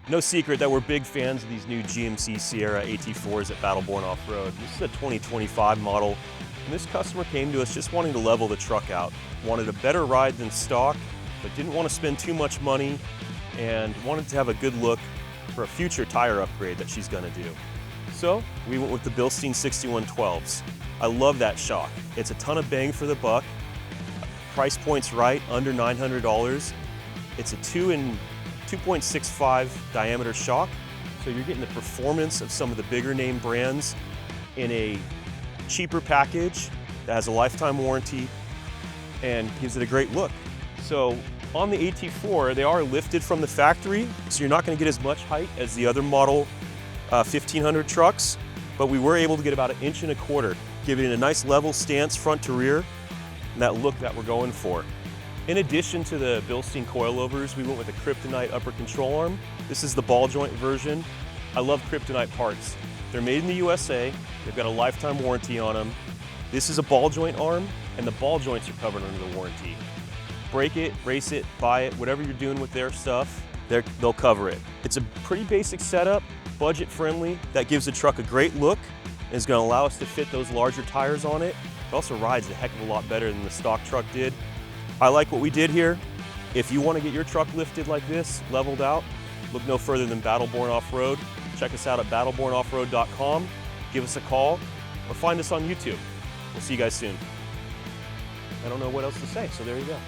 No secret that we're big fans of these new GMC Sierra AT4s at Battleborn Off-Road. This is a 2025 model, and this customer came to us just wanting to level the truck out. Wanted a better ride than stock, but didn't want to spend too much money, and wanted to have a good look for a future tire upgrade that she's gonna do. So we went with the Bilstein 6112s. I love that shock. It's a ton of bang for the buck. Price point's right, under $900. It's a 2.65 diameter shock, so you're getting the performance of some of the bigger name brands in a cheaper package that has a lifetime warranty and gives it a great look. So on the AT4, they are lifted from the factory, so you're not going to get as much height as the other model 1500 trucks, but we were able to get about 1.25 inches, giving it a nice level stance front to rear, and that look that we're going for. In addition to the Bilstein coilovers, we went with a Kryptonite upper control arm. This is the ball joint version. I love Kryptonite parts. They're made in the USA. They've got a lifetime warranty on them. This is a ball joint arm, and the ball joints are covered under the warranty. Break it, race it, buy it, whatever you're doing with their stuff, they'll cover it. It's a pretty basic setup, budget friendly, that gives the truck a great look and is going to allow us to fit those larger tires on it. It also rides a heck of a lot better than the stock truck did. I like what we did here. If you want to get your truck lifted like this, leveled out, look no further than Battleborn Off-Road. Check us out at battlebornoffroad.com, give us a call, or find us on YouTube. We'll see you guys soon. I don't know what else to say, so there you go.